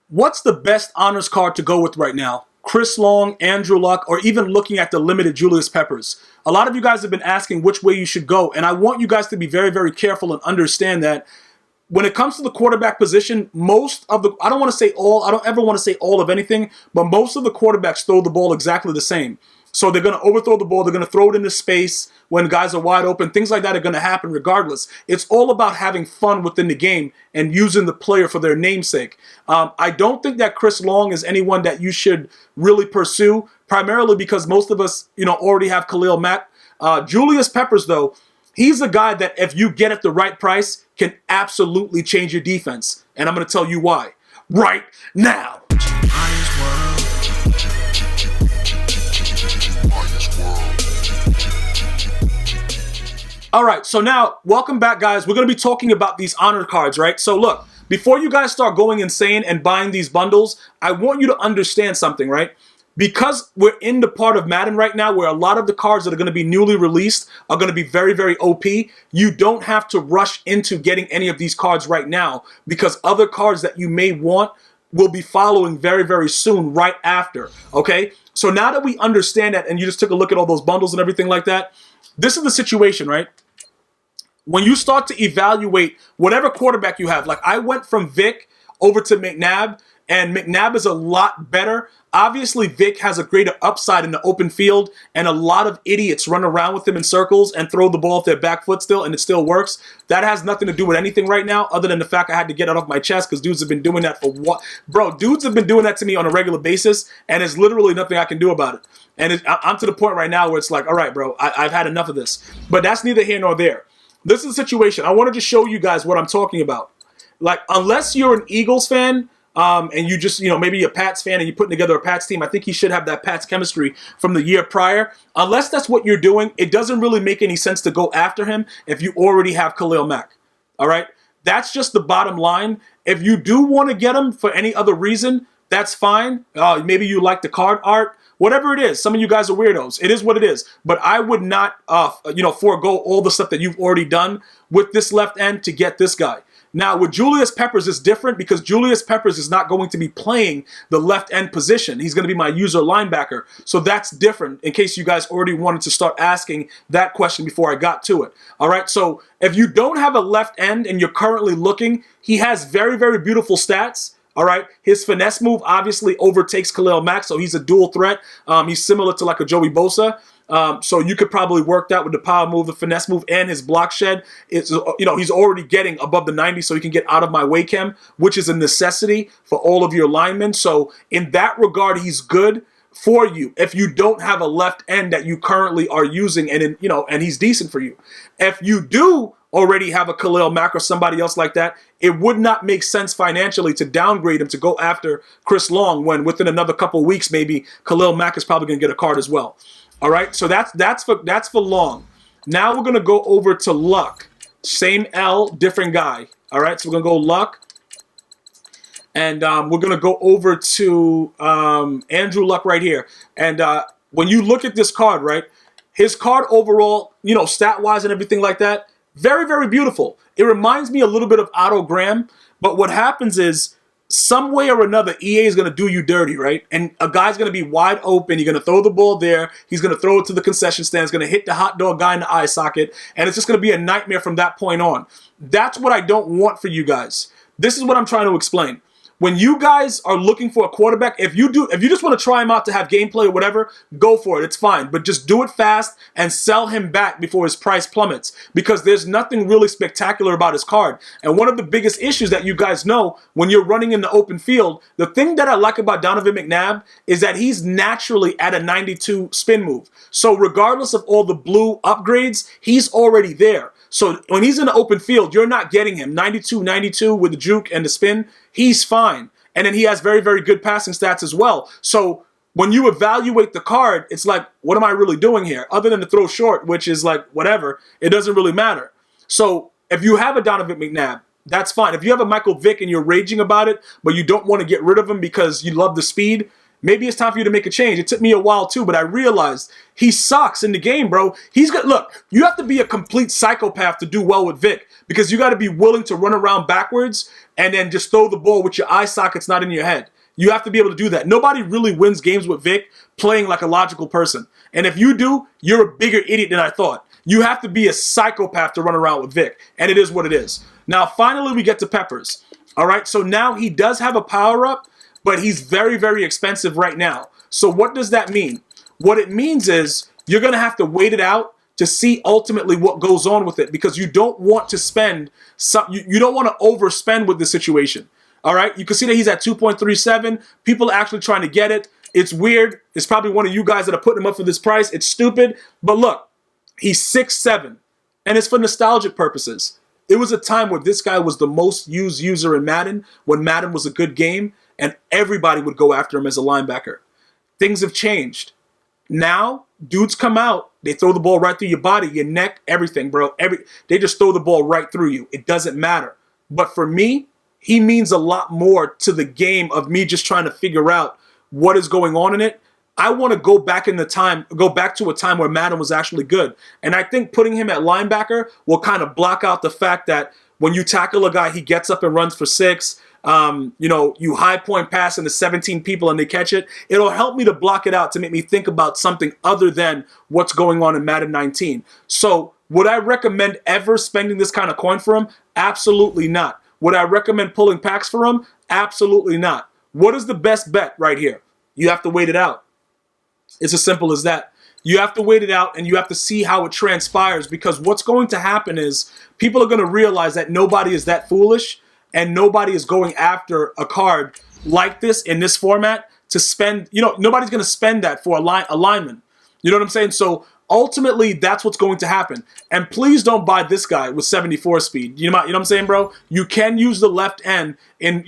What's the best honors card to go with right now? Chris Long, Andrew Luck, or even looking at the limited Julius Peppers? A lot of you guys have been asking which way you should go, and I want you guys to be very, very careful and understand that when it comes to the quarterback position, most of the, I don't want to say all, I don't ever want to say all of anything, but most of the quarterbacks throw the ball exactly the same. So they're going to overthrow the ball. They're going to throw it into space when guys are wide open. Things like that are going to happen regardless. It's all about having fun within the game and using the player for their namesake. I don't think that Chris Long is anyone that you should really pursue, primarily because most of us, already have Khalil Mack. Julius Peppers, though, he's a guy that if you get at the right price can absolutely change your defense. And I'm going to tell you why right now. All right, so now, welcome back, guys. We're going to be talking about these honor cards, right? So look, before you guys start going insane and buying these bundles, I want you to understand something, right? Because we're in the part of Madden right now where a lot of the cards that are going to be newly released are going to be very, very OP, you don't have to rush into getting any of these cards right now because other cards that you may want will be following very, very soon right after, okay? So now that we understand that and you just took a look at all those bundles and everything like that, this is the situation, right? When you start to evaluate whatever quarterback you have, like I went from Vic over to McNabb, and McNabb is a lot better. Obviously, Vic has a greater upside in the open field, and a lot of idiots run around with him in circles and throw the ball with their back foot still, and it still works. That has nothing to do with anything right now, other than the fact I had to get it off my chest because dudes have been doing that for what? Bro, dudes have been doing that to me on a regular basis, and there's literally nothing I can do about it. And I'm to the point right now where it's like, all right, bro, I've had enough of this. But that's neither here nor there. This is the situation. I wanted to show you guys what I'm talking about. Like, unless you're an Eagles fan, and you just, maybe a Pats fan and you're putting together a Pats team, I think he should have that Pats chemistry from the year prior. Unless that's what you're doing, it doesn't really make any sense to go after him if you already have Khalil Mack. All right? That's just the bottom line. If you do want to get him for any other reason, that's fine. Maybe you like the card art. Whatever it is, some of you guys are weirdos. It is what it is. But I would not, forego all the stuff that you've already done with this left end to get this guy. Now, with Julius Peppers, it's different because Julius Peppers is not going to be playing the left end position. He's going to be my user linebacker. So that's different in case you guys already wanted to start asking that question before I got to it. All right, so if you don't have a left end and you're currently looking, he has very, very beautiful stats. All right, his finesse move obviously overtakes Khalil Mack, so he's a dual threat. He's similar to like a Joey Bosa. So you could probably work that with the power move, the finesse move, and his block shed. It's, he's already getting above the 90, so he can get out of my way chem, which is a necessity for all of your linemen. So in that regard, he's good for you if you don't have a left end that you currently are using, and he's decent for you. If you do already have a Khalil Mack or somebody else like that, it would not make sense financially to downgrade him to go after Chris Long when within another couple of weeks maybe Khalil Mack is probably going to get a card as well. All right, so that's for Long. Now we're going to go over to Luck. Same L, different guy. All right, so we're going to go Luck. And we're going to go over to Andrew Luck right here. And when you look at this card, right, his card overall, stat-wise and everything like that, very, very beautiful. It reminds me a little bit of Otto Graham, but what happens is some way or another, EA is going to do you dirty, right? And a guy's going to be wide open. You're going to throw the ball there. He's going to throw it to the concession stand. He's going to hit the hot dog guy in the eye socket, and it's just going to be a nightmare from that point on. That's what I don't want for you guys. This is what I'm trying to explain. When you guys are looking for a quarterback, if you just want to try him out to have gameplay or whatever, go for it. It's fine. But just do it fast and sell him back before his price plummets because there's nothing really spectacular about his card. And one of the biggest issues that you guys know when you're running in the open field, the thing that I like about Donovan Mcnabb is that he's naturally at a 92 spin move. So regardless of all the blue upgrades, he's already there. So when he's in the open field, you're not getting him 92 with the juke and the spin. He's fine. And then he has very, very good passing stats as well. So when you evaluate the card, it's like, what am I really doing here? Other than to throw short, which is like whatever, it doesn't really matter. So if you have a Donovan McNabb, that's fine. If you have a Michael Vick and you're raging about it, but you don't want to get rid of him because you love the speed, Maybe it's time for you to make a change. It took me a while too, but I realized he sucks in the game, bro. Look, you have to be a complete psychopath to do well with Vic, because you got to be willing to run around backwards and then just throw the ball with your eye sockets not in your head. You have to be able to do that. Nobody really wins games with Vic playing like a logical person. And if you do, you're a bigger idiot than I thought. You have to be a psychopath to run around with Vic, and it is what it is. Now, finally, we get to Peppers. All right, so now he does have a power-up, but he's very, very expensive right now. So what does that mean? What it means is you're going to have to wait it out to see ultimately what goes on with it, because you don't want to spend you don't want to overspend with the situation. All right, you can see that he's at 2.37. People are actually trying to get it. It's weird. It's probably one of you guys that are putting him up for this price. It's stupid, but look, he's 6'7", and it's for nostalgic purposes. It was a time where this guy was the most used user in Madden, when Madden was a good game, and everybody would go after him as a linebacker. Things have changed. Now, dudes come out, they throw the ball right through your body, your neck, everything, bro. They just throw the ball right through you. It doesn't matter. But for me, he means a lot more to the game of me just trying to figure out what is going on in it. I want to go back to a time where Madden was actually good. And I think putting him at linebacker will kind of block out the fact that when you tackle a guy, he gets up and runs for 6. You high point pass into 17 people and they catch it. It'll help me to block it out, to make me think about something other than what's going on in Madden 19. So would I recommend ever spending this kind of coin for him? Absolutely not. Would I recommend pulling packs for him? Absolutely not. What is the best bet right here? You have to wait it out. It's as simple as that. You have to wait it out, and you have to see how it transpires, because what's going to happen is people are going to realize that nobody is that foolish, and nobody is going after a card like this in this format to spend, nobody's going to spend that for a lineman. You know what I'm saying? So ultimately, that's what's going to happen. And please don't buy this guy with 74 speed. You know what I'm saying, bro? You can use the left end in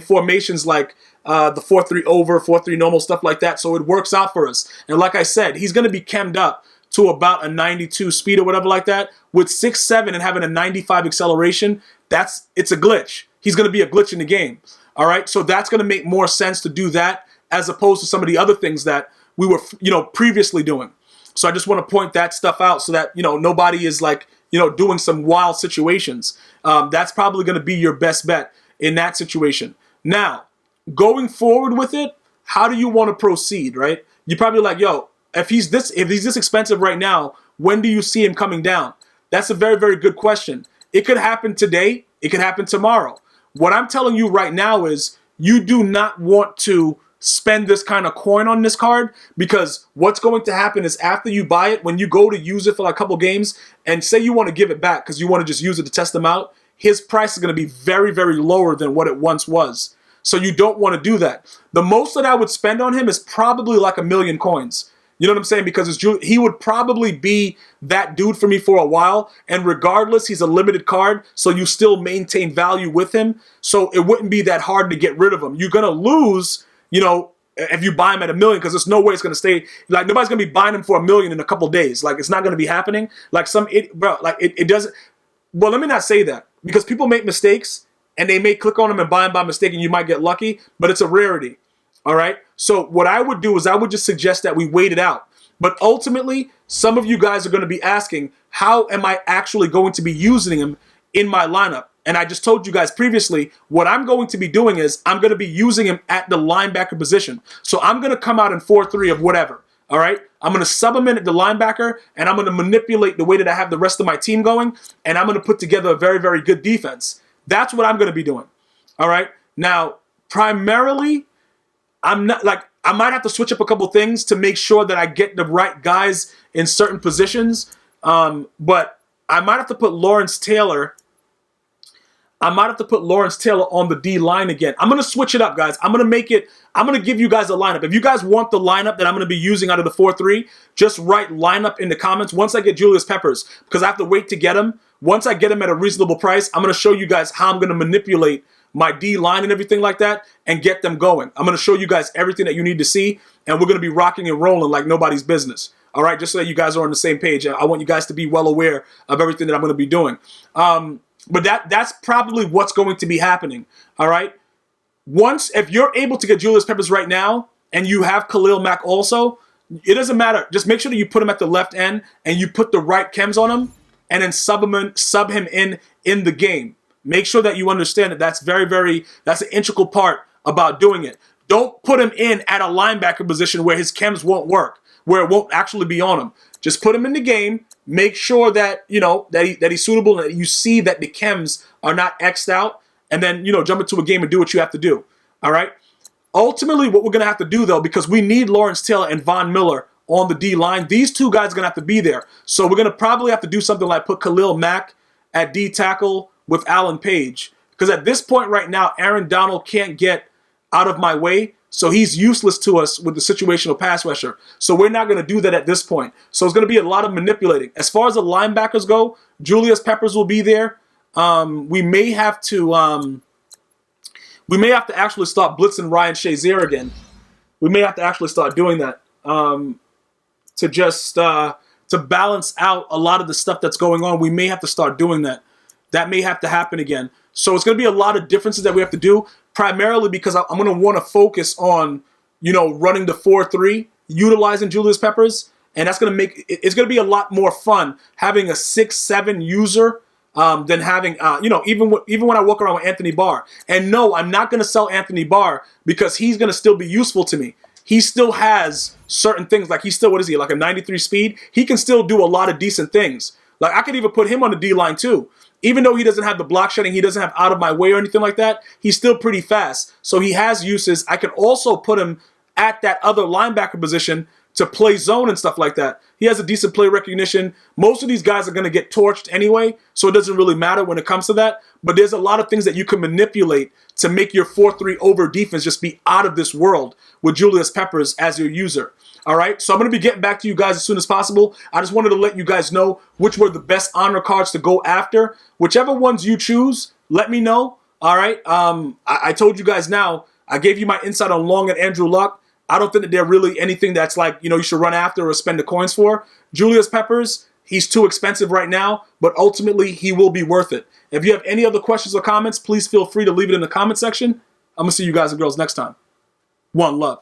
formations like the 4-3 over, 4-3 normal, stuff like that. So it works out for us. And like I said, he's going to be chemmed up to about a 92 speed or whatever like that. With 6'7" and having a 95 acceleration, it's a glitch. He's going to be a glitch in the game. All right, so that's going to make more sense to do that as opposed to some of the other things that we were, previously doing. So I just want to point that stuff out so that, nobody is like, doing some wild situations. That's probably going to be your best bet in that situation. Now, going forward with it, how do you want to proceed, right? You're probably like, yo, if he's this expensive right now, when do you see him coming down? That's a very, very good question. It could happen today. It could happen tomorrow. What I'm telling you right now is you do not want to spend this kind of coin on this card, because what's going to happen is after you buy it, when you go to use it for like a couple games and say you want to give it back because you want to just use it to test them out, his price is going to be very, very lower than what it once was. So you don't want to do that. The most that I would spend on him is probably like 1 million coins. You know what I'm saying? Because he would probably be that dude for me for a while. And regardless, he's a limited card, so you still maintain value with him. So it wouldn't be that hard to get rid of him. You're going to lose, if you buy him at 1 million, because there's no way it's going to stay. Like, nobody's going to be buying him for 1 million in a couple days. Like, it's not going to be happening. Like, it doesn't. Well, let me not say that, because people make mistakes and they may click on them and buy them by mistake, and you might get lucky, but it's a rarity. All right. So what I would do is I would just suggest that we wait it out. But ultimately, some of you guys are going to be asking, how am I actually going to be using him in my lineup? And I just told you guys previously, what I'm going to be doing is I'm going to be using him at the linebacker position. So I'm going to come out in 4-3 of whatever. All right. I'm going to sub him in at the linebacker, and I'm going to manipulate the way that I have the rest of my team going. And I'm going to put together a very, very good defense. That's what I'm going to be doing. All right. Now, primarily, I might have to switch up a couple things to make sure that I get the right guys in certain positions. But I might have to put Lawrence Taylor. on the D line again. I'm going to switch it up, guys. I'm going to give you guys a lineup. If you guys want the lineup that I'm going to be using out of the 4-3, just write lineup in the comments once I get Julius Peppers, because I have to wait to get him. Once I get him at a reasonable price, I'm going to show you guys how I'm going to manipulate my D line and everything like that and get them going. I'm going to show you guys everything that you need to see, and we're going to be rocking and rolling like nobody's business. All right, just so that you guys are on the same page. I want you guys to be well aware of everything that I'm going to be doing. But that's probably what's going to be happening. All right. if you're able to get Julius Peppers right now, and you have Khalil Mack also, it doesn't matter. Just make sure that you put him at the left end, and you put the right chems on him, and then sub him in the game. Make sure that you understand that that's that's an integral part about doing it. Don't put him in at a linebacker position where his chems won't work, where it won't actually be on him. Just put him in the game. Make sure that that he's suitable, and that you see that the chems are not X'd out, and then jump into a game and do what you have to do. All right. Ultimately, what we're gonna have to do though, because we need Lawrence Taylor and Von Miller on the D line, these two guys are gonna have to be there. So we're gonna probably have to do something like put Khalil Mack at D tackle with Alan Page, because at this point right now, Aaron Donald can't get out of my way, so he's useless to us with the situational pass rusher. So we're not going to do that at this point. So it's going to be a lot of manipulating. As far as the linebackers go, Julius Peppers will be there. We may have to actually start blitzing Ryan Shazier again. We may have to actually start doing that to balance out a lot of the stuff that's going on. We may have to start doing that. That may have to happen again. So it's going to be a lot of differences that we have to do, primarily because I'm going to want to focus on, running the 4-3, utilizing Julius Peppers, and that's going to make it's going to be a lot more fun having a 6-7 user than having even when I walk around with Anthony Barr. And no, I'm not going to sell Anthony Barr because he's going to still be useful to me. He still has certain things, like like a 93 speed. He can still do a lot of decent things. Like I could even put him on the D line too. Even though he doesn't have the block shedding, he doesn't have out of my way or anything like that, he's still pretty fast. So he has uses. I can also put him at that other linebacker position to play zone and stuff like that. He has a decent play recognition. Most of these guys are going to get torched anyway, so it doesn't really matter when it comes to that. But there's a lot of things that you can manipulate to make your 4-3 over defense just be out of this world with Julius Peppers as your user. All right, so I'm going to be getting back to you guys as soon as possible. I just wanted to let you guys know which were the best honor cards to go after. Whichever ones you choose, let me know. All right, I told you guys now, I gave you my insight on Long and Andrew Luck. I don't think that they're really anything that's like, you should run after or spend the coins for. Julius Peppers, he's too expensive right now, but ultimately he will be worth it. If you have any other questions or comments, please feel free to leave it in the comment section. I'm going to see you guys and girls next time. One love.